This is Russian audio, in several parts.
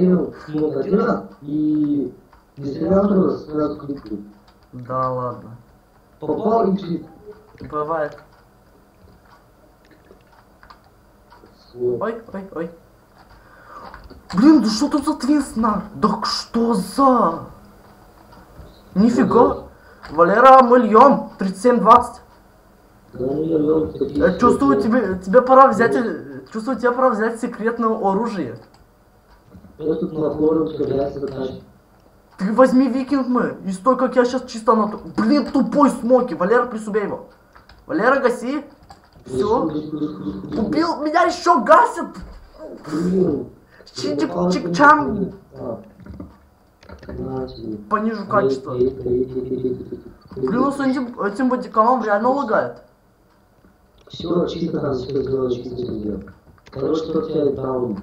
стрелял смог один раз и не стрелял второй раз, сразу кликнул. Да ладно. Попал и клик. Бывает. Ой, ой, ой. Блин, да что тут за твинснар? Да что за? Нифига. Валера, мы льем. 37-20. Да, чувствую, тебе пора взять. Чувствую, тебе пора взять секретное оружие. Я тут на флору стреляться задачи. Ты возьми викинг мы. И стой, как я сейчас чисто на... Блин, тупой смоки. Валера, присубей его. Валера, гаси. Все. Убил. Меня еще гасят. Чик-чик-чам. Понижу качество. Блин, с этим бодикамом реально лагает. Все чисто там все сделал, чисто все сделал. Короче, что у тебя даун?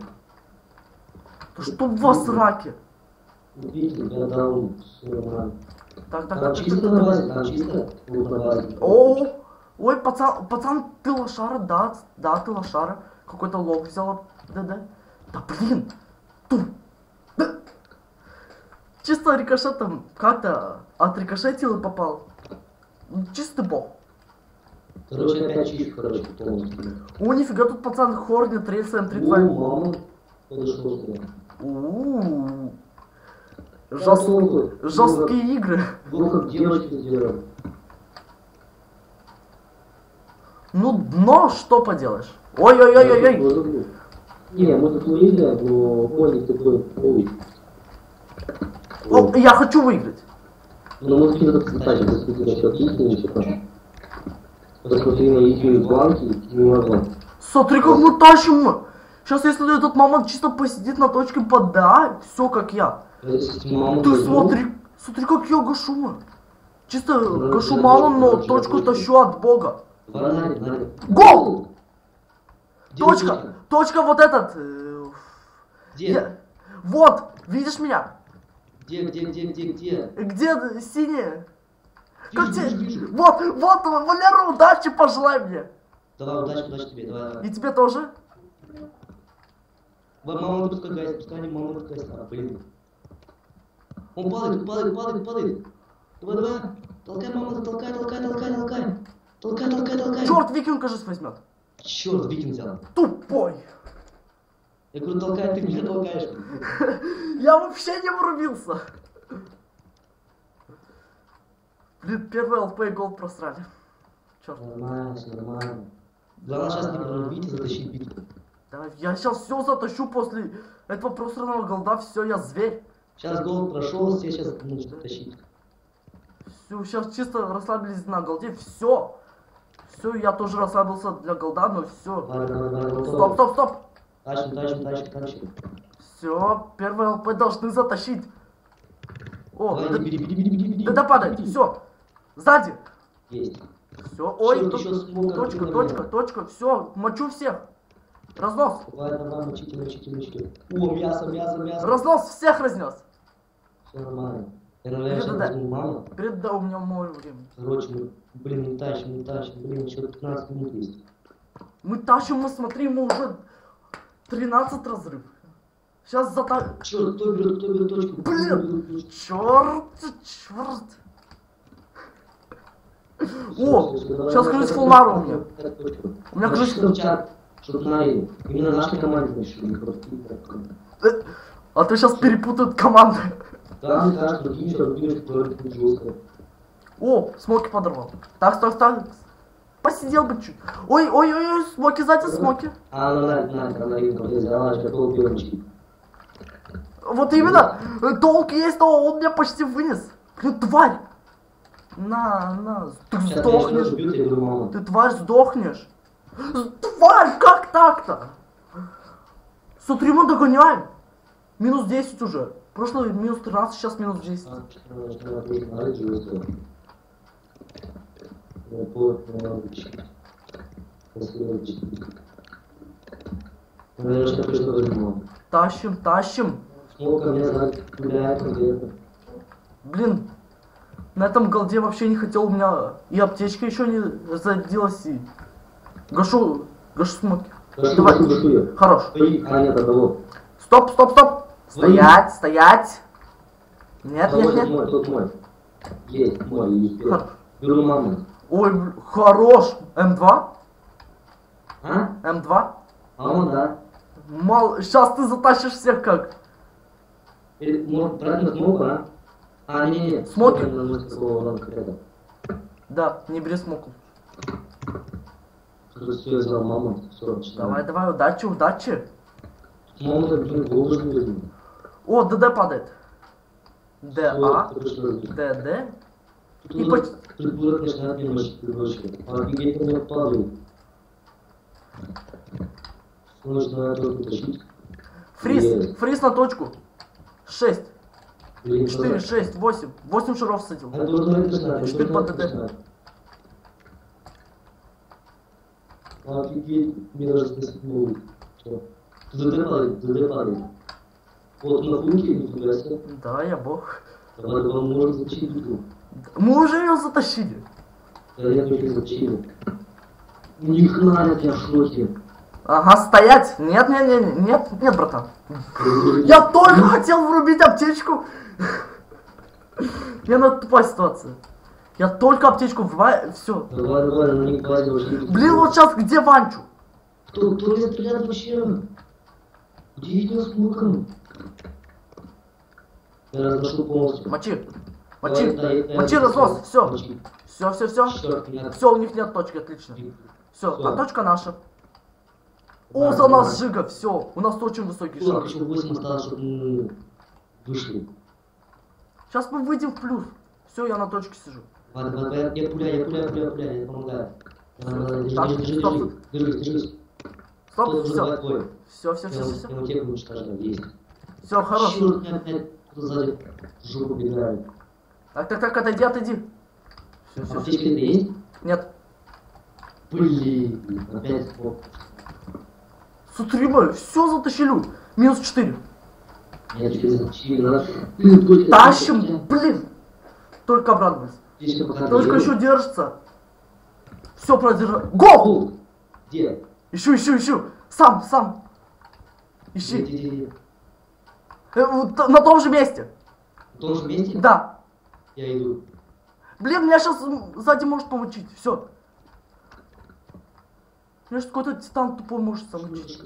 Да что в вас раки? Видите, у тебя даун, все нормально. Так. Чисто на базе, там чисто на базе. Ой, пацан, ты лошара, да, ты лошара. Какой-то лог взяла, да. Да блин, да. Чисто рикошетом как-то отрикошетил и попал. Чистый бог. Короче, опять чистка, короче, полностью. О, нифига, тут пацан хорнит рельсы М32. Мама подошел сюда. Жесткие игры. Ну, как девочки сделали. Ну, дно, что поделаешь? Ой. Не, мы тут выиграем, но понял такой ой. О, я хочу выиграть. Ну, мы скину так кстати, посмотрите на счет истины, что там. Посмотри на их банки, не могу. Смотри, как мы тащим. Сейчас, если этот мамонт чисто посидит на точке под Да, все как я. Ты смотри, как я гашу, мы. Чисто гашу мало, но точку тащу от бога. Гол! Точка вот этот. Где? Вот, видишь меня? Где? Где синяя? Как тебе? Вот, Валера, удачи пожелай мне. Давай, удачи тебе, давай. И тебе тоже? Мама пускай гайс, мама пускай блин. Он падает. Давай. Толкай, мама, толкай. Толкай. Черт, викинг, кажется, возьмет. Черт, викинг взял. Тупой. Я говорю, толкай, ты меня толкаешь. Я вообще не врубился. Блин, первый ЛП и гол просрали. Черт. Нормально. Главное сейчас не прорубить и затащить битву. Да, я сейчас все затащу после этого просранного голда, все, я зверь. Сейчас голд прошел, все сейчас нужно тащить. Все, сейчас чисто расслабились на голде, все. Все, я тоже расслабился для голда, но все. Стоп. Тащим. Все, первый ЛП должны затащить. О, бери. это падает, все. Сзади. Есть. Все, ой, точка, все, мочу всех. Разнос. Давай, мочите. О, мясо. Разнос, всех разнес. Все нормально. Я, наверное, сейчас возьму маму. Да, у меня мое время. Короче, мы тащим, еще 15 минут есть. Мы тащим, мы смотрим, мы уже 13 разрыв. Сейчас Черт, кто берет точку? Блин, черт. О, сейчас крыша фулмара у меня. У меня крыша. Чтоб на именно нашей команде начали. А то сейчас перепутают команды. Да, другие, которые жестко. О, смоки подорвал. Так. Посидел бы чуть. Ой, смоки, сзади смоки. Вот именно, толк есть, но он меня почти вынес. Блин, тварь. На, ты сдохнешь. Ты, тварь, сдохнешь. Тварь, как так-то? Смотри, мы догоняем. Минус 10 уже. Прошлый минус 13, сейчас минус 10. Тащим. Блин, на этом голде вообще не хотел, у меня и аптечка еще не зарядилась, и гашу смоки. Давай. Хорош. Стоп. Стоять, стоять. Нет, нет, Вот нет. мой, тот мой. Есть, мой. Беру маму. Ой, хорош. М2? А? М2? А он, да. Мало. Сейчас ты затащишь всех как. Или, может, брать на смоку, а? А, не-не-не. Смоки? Да, не бери смоку. Все, взял маму. Все, Давай, давай, удачи, удачи. Маму так, блин, должен быть. О, ДД падает. ДА, ДД. И почти... Придурок начинает немножечко. А офигеть на него падает. Нужно только тащить. Фриз, фриз на точку. 6, Блин, 4, 6, 8. 8 шаров садил. это должно это знать. Теперь по ДД. Офигеть, мне даже не что? ДД падает. Вот на функе, нифига себе. Да, я бог. Давай, вам можно зачем битву. Мы уже ее затащили. Да я только зачем. Ни хрена, я в шоке. Ага, стоять. Нет, нет, нет, нет, нет, братан. Я только хотел врубить аптечку. Я на тупая ситуация. Я только аптечку врубаю, все. Давай, давай, на них базе вообще. Блин, вот сейчас где Ванчу? Кто меня стреляет вообще? Где видео с муком? Я разношу полностью. Мочи. Давай, Мочи. дай, Мочи дай, разнос. Все. мочи. Все, все, все. Чёрт, нет. Все, у них нет точки, отлично. Все, Всё. а точка наша. О, Да, за нас давай. Жига, все. У нас очень высокий Сколько шаг. еще 8 осталось, чтобы мы вышли. Сейчас мы выйдем в плюс. Все, я на точке сижу. Ладно, ладно, я пуляю, я помогаю. Так, стоп. Держись. Стоп, Тут уже все. два твои. Все, все, все, Я все. вот тех уничтожаю, есть. Все, хорош. Чёрт, меня опять кто сзади в жопу бегает. Так, так, так, отойди, отойди. Все, все, Аптечка все. это есть? Нет. Блин, опять оп. Смотри, мы все затащили. Минус 4. Я через 4 надо. Блин, только... Тащим, блин. Только обрадовались. Аптечка пока Только есть. еще держится. Все, продержал. Гол! О, где? Ищу, ищу, ищу. Сам. Ищи. Где? Вот на том же месте. В том же месте? Да. Я иду. Блин, меня сейчас сзади может помочить. Все. Меня сейчас какой-то титан тупой может замочить.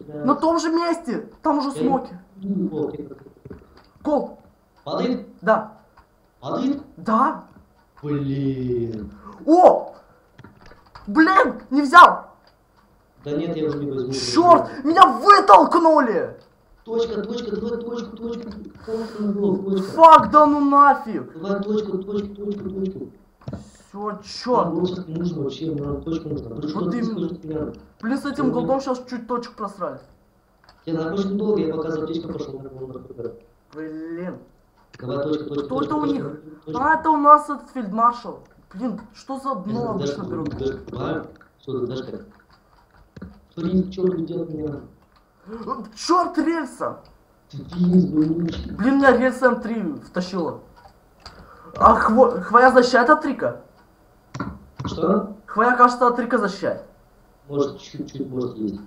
На том же месте. Там уже смоки. Гол. Падает? Да. Падает? Да. Блин. О! Блин, не взял. Да нет, я уже не возьму. Черт, меня вытолкнули. Точка, давай точку. Точка на голову, точка. Фак, да ну нафиг. Давай точку. Все, черт. Точка нужно вообще, мне надо точку нужно. Вот именно. Блин, с этим голдом сейчас чуть точек просрали. Я на очень долго, я пока за птичку пошел. Блин. Давай точка. Что это у них? А, это у нас этот фельдмаршал. Блин, что за дно обычно берут? Что ты дашь как? Блин, что вы делать меня? Черт, рельса! Блин, Блин, меня рельса М3 втащила. А хвоя защищает от трика? что? Хвоя, кажется, от трика защищает. Может, чуть-чуть, может, есть.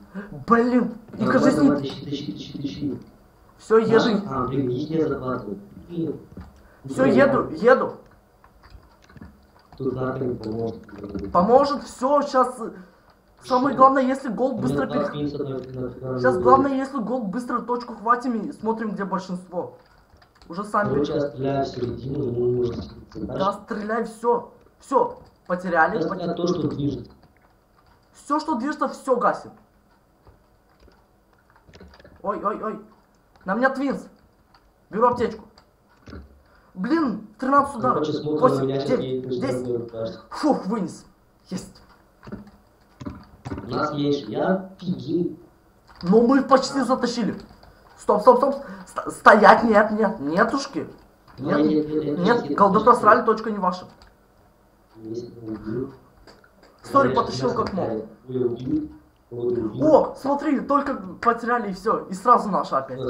Блин, и кажется, Давай, не... тащи. Все, еду. А, блин, их не захватывают. Все, еду. Тут нахрен не поможет. Поможет, все, сейчас... Самое главное, если голд быстро Сейчас главное, если голд быстро точку хватим и смотрим, где большинство. Уже сами... Короче, я стреляю в середину, ему нужно... Да, стреляй, все. Все, потеряли. Я стреляю то, что движется. Все, что движется, все гасит. Ой. На меня твинс. Беру аптечку. Блин, 13 ударов. Короче, смотрим на 8, меня, 9, 10. Фух, вынес. Есть. У нас есть, я офигел. Но мы почти затащили. Стоп. Стоять, нетушки. Нет, голды просрали, точка не ваша. Сори, потащил как мог. О, смотри, только потеряли и все. И сразу наша опять.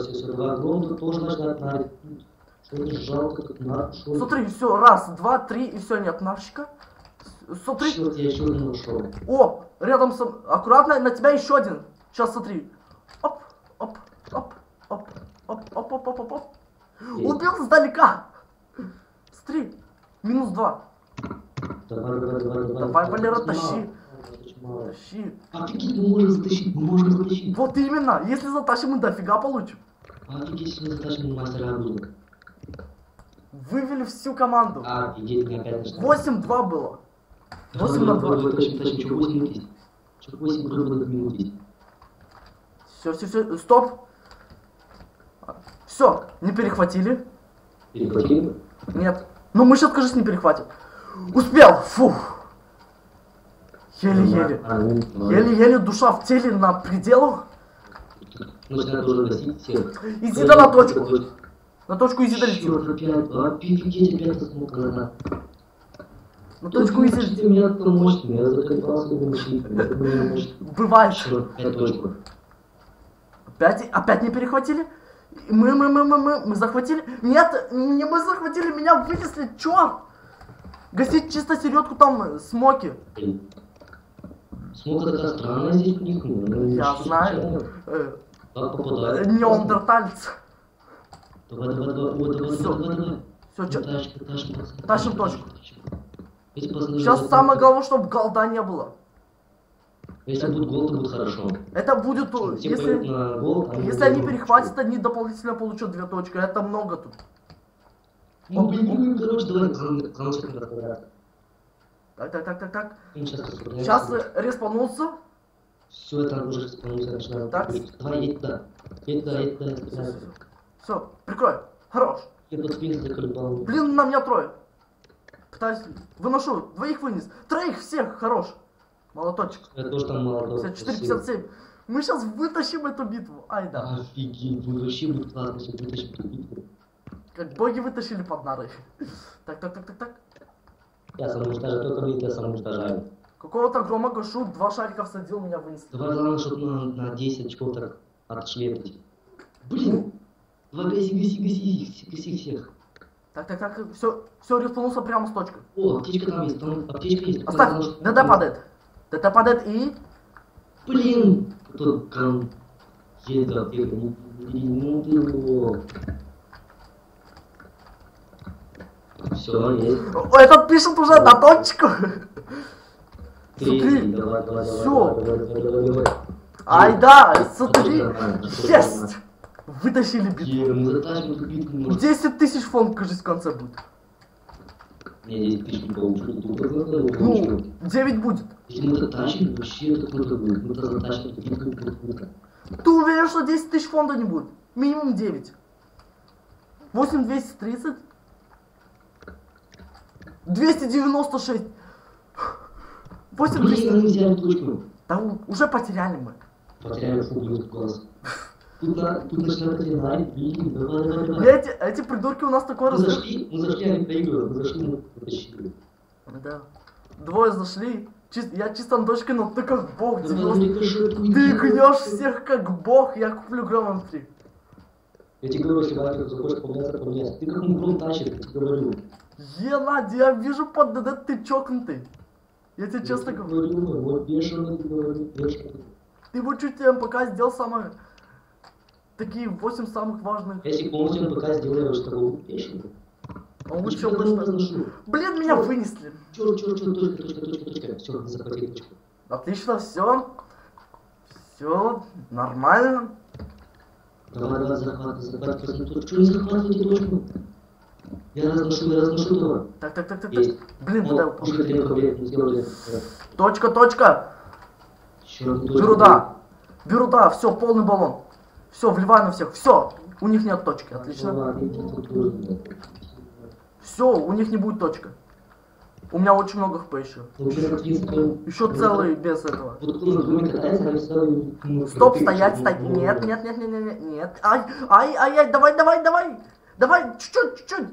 Смотри, все, раз, два, три, и все, нет навщика. Смотри. Черт, я еще один ушел. О, рядом со... Аккуратно, на тебя еще один. Сейчас смотри. Оп. Оп. Убил сдалека. Смотри. -2. Давай, Валера, тащи. Тащи. Офигеть, мы можем затащить, мы можем затащить. Вот именно. Если затащим, мы дофига получим. Офигеть, если мы затащим мастера оружия. Вывели всю команду. Офигеть, мне опять начинается. 8-2 было. 8-2. Тащим, что 8 есть. Что 8 минут есть. Все, стоп. Все, не перехватили. Перехватили? Нет. Ну мы сейчас, кажется, не перехватим. Успел. Фух. Еле-еле. Еле-еле душа в теле на пределах. Начинает уже гасить всех. Иди на точку. На точку изи долети. Офигеть, опять смог. На точку изи долети. Меня там мощный, я заколебался его мощить. Бывает. Опять точку. Опять не перехватили? Мы захватили? Нет, не мы захватили, меня вынесли, черт! Гасить чисто середку там смоки. Смока такая странная здесь у них. Я знаю. Как попадает? Неандертальцы. Давай. Все, тащим точку. Сейчас Сейчас самое главное, чтобы голда не было. Если будет гол, то будет хорошо. Это будет, если они перехватят, они дополнительно получат 2 точки. Это много тут. Короче, давай Так. Сейчас Сейчас респанулся. Все, это уже респанулся. Так. Давай, едь туда. Все, прикрой. Хорош. Я под спину заколебал. Блин, на меня 3. Пытаюсь, выношу. 2 вынес. 3 всех, хорош. Молоточек. Я тоже там молоток. 54-57. Мы сейчас вытащим эту битву. Ай да. Офигеть, вообще будет классно, если вытащим эту битву. Как боги вытащили под нары. Так. Я самоуничтожаю, только мне я самоуничтожаю. Какого-то грома гашу, 2 шарика всадил, меня вынесли. Давай главное, чтобы на 10 очков так отошли. Блин! Давай гаси всех. Так, все, респанулся прямо с точкой. О, аптечка там есть, Оставь, ДД падает. ДД падает и... Блин! Кто там... Есть аптека, ну ты его... Все, есть. Этот пишет уже на точку. Смотри, давай. Все. Ай да, смотри. Есть. Вытащили битву. Мы затащим эту битву. 10 тысяч фонд, кажется, в конце будет. Не, 10 тысяч не получу. Ну, 9 будет. Если мы затащим, вообще это круто будет. Мы затащим эту битву, будет круто. Ты уверен, что 10 тысяч фонда не будет? Минимум 9. 8230. 296. 8200. Блин, мы взяли точку. Да уже потеряли мы. Потеряли фу, класс. Тут начинают потерять, блин, давай. Эти придурки у нас такой Мы зашли, они проигрывают. Мы зашли, мы потащили. Да. 2 зашли. Я чисто на точке, но ты как бог. Ты 90. Ты гнешь всех как бог. Я куплю громом 3. Я тебе говорю, если Ваня захочешь поменяться. Ты как мудрон тащит, я тебе говорю. Надя, я вижу под ДД, ты чокнутый. Я тебе честно говорю. Вот бешеный, ты говоришь, бешеный. Ты вот чуть МПК сделал самые... Такие 8 самых важных. Если полностью МПК сделаешь такого бешеного. А он что больше? Блин, меня вынесли. Точка. Все, захватили точку. Отлично, все нормально. Давай, захватывай. Что не захватывайте точку? Я разношу давай. Так. Есть. Блин, О, да. уже мы сделали. Точка. Беру, да, все, полный баллон. Все, вливаю на всех. Все, у них нет точки, отлично. Все, у них не будет точка. У меня очень много хп еще. Еще целый без этого. Стоп, стоять. Нет. Ай, давай. Давай, чуть-чуть.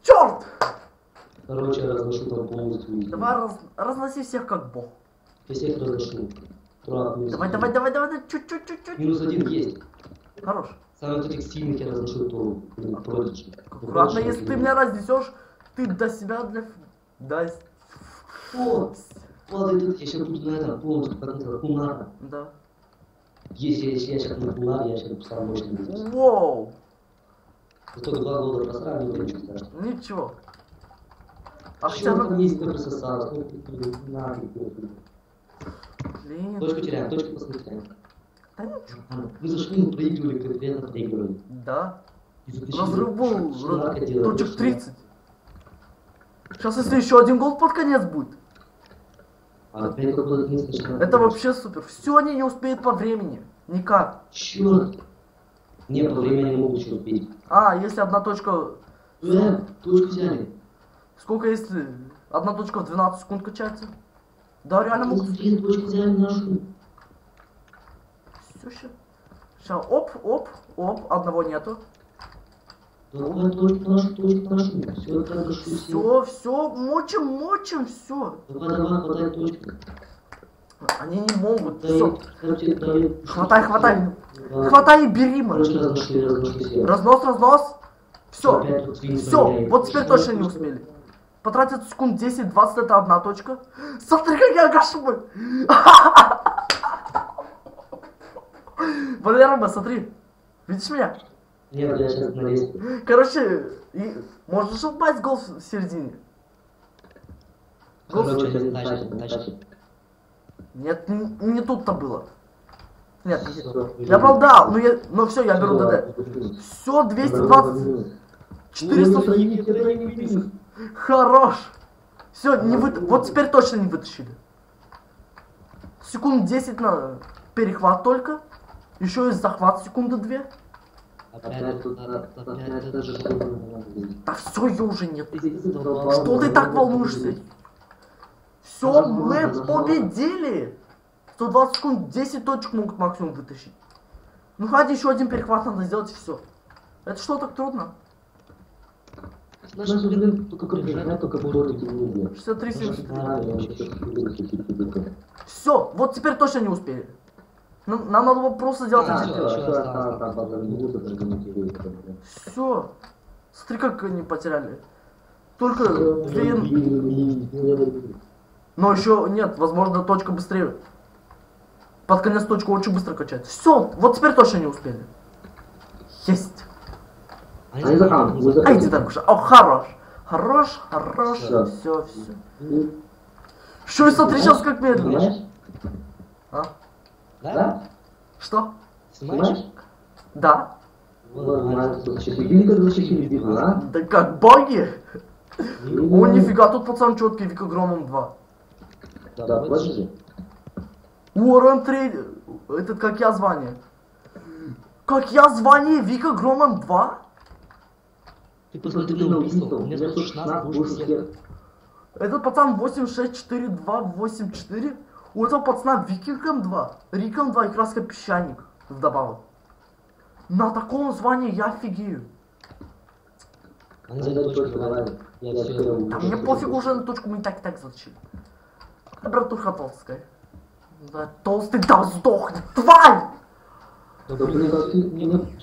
Черт! Короче, я разношу там полностью. Давай разноси всех как бог. Я всех разношу. Давай, чуть-чуть. -1 есть. Хорош. Самых таких сильных я разношу, то продичи. Аккуратно, если ты меня разнесешь, ты до себя для... О, падает, я сейчас буду на этом полностью, как называется, кунара. Да. Если я сейчас на кунаре, я сейчас поставлю мощный. Воу! Только 2 года просрали, ничего страшного. Ничего. А Что хотя там бы... есть, кто присосал? Блин. Точку теряем, точку посмотрим. Да ничего. Мы зашли, мы проигрывали, конкретно проигрывали. Да. И затащили. Разрыв был Что надо делать? точек 30. Сейчас если еще один гол под конец будет. А опять какой-то единственный. Это вообще супер. Все они не успеют по времени. Никак. Черт! Не, по времени не могут еще убить. А, если одна точка... Точку взяли. Сколько если одна точка в 12 секунд качается? Да, реально могут... Точку взяли нашу. Все, сейчас. Оп, оп, оп, одного нету. Давай точку нашу. Все, это Все, мочим, все. Давай, хватай точку. Они не могут. Дай, Все. короче, дай. Хватай. Да. Хватай и бери, man. Короче, разошли. Разнос. Все. Опять тут свиньи Все. проверяют. Вот теперь точно не успели. Потратят секунд 10-20, это одна точка. Смотри, как я ошибок. Валера, смотри. Видишь меня? Нет, я сейчас налезу. Короче, можешь упасть гол в середине? Короче, дальше. Нет, не тут-то было. Нет, я брал, да, но все, я беру ДД. Все, 220, 400. Хорош. Все, вот теперь точно не вытащили. Секунд 10 на перехват только. Еще есть захват секунды 2. Опять Да все, ее уже нет. Что ты так волнуешься? Все, мы победили. 120 секунд, 10 точек могут максимум вытащить. Ну хватит, еще один перехват надо сделать, и все. Это что, так трудно? Наши блин, только приезжают, только боротики не идет. 63, 73. Все, вот теперь точно не успели. Нам надо было просто сделать один. Все. Смотри, как они потеряли. Только две... Но еще нет, возможно, точка быстрее. Под конец точка очень быстро качается. Все, вот теперь точно не успели. Есть. А иди так уже. О, хорош. Все. Что, смотри, сейчас как медленно. А? Да? Что? Снимаешь? Да. Да Да как боги? О, нифига, тут пацан четкий, Вика Громом 2. Да, подожди. Уоррен 3, этот как я звание. Как я звание, Вика Громом 2? Ты посмотри на убийство, у меня 116 больше всех. Этот пацан 864284. У этого пацана Викингом 2, Риком 2 и краска песчаник вдобавок. На таком звании я офигею. Да мне пофигу уже на точку, мы и так затащили. Братуха толстая. Да, толстый, да сдохни, тварь!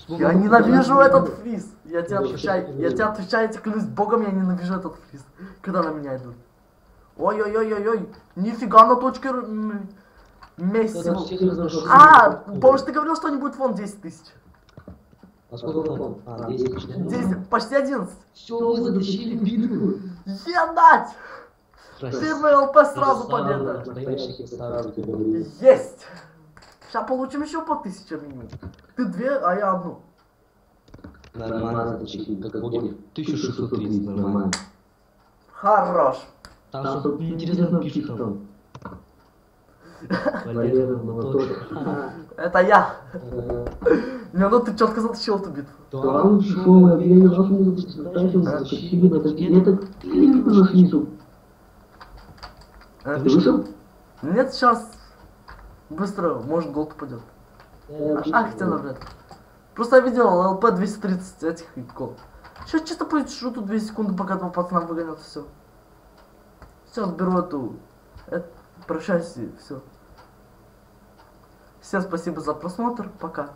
Я ненавижу этот фриз. Я тебе отвечаю, я тебе клянусь богом, я ненавижу этот фриз, когда на меня идут. Ой, нифига на точке Месси. Помнишь, ты говорил, что не будет фонд 10 тысяч? А сколько фонд? 10, почти 11. Все, мы затащили битву. Ебать! Фирма ЛП сразу победа. Есть! Сейчас получим еще по 1000 минимум. Ты 2, а я 1. Нормально затащили, как боги. 1630, нормально. Хорош. Там что-то интересно пишет там. Это я. Не, ну ты четко затащил эту битву. Да, что, я не знал, что мы затащили, это клипы снизу. Ты вышел? Нет, сейчас. Быстро, может гол упадет. Ах, тебя навряд. Просто я видел ЛП 230 этих гол. Сейчас чисто посижу тут 2 секунды, пока 2 пацана выгонят, все. Сейчас беру эту. Прощаюсь и все. Всем спасибо за просмотр. Пока.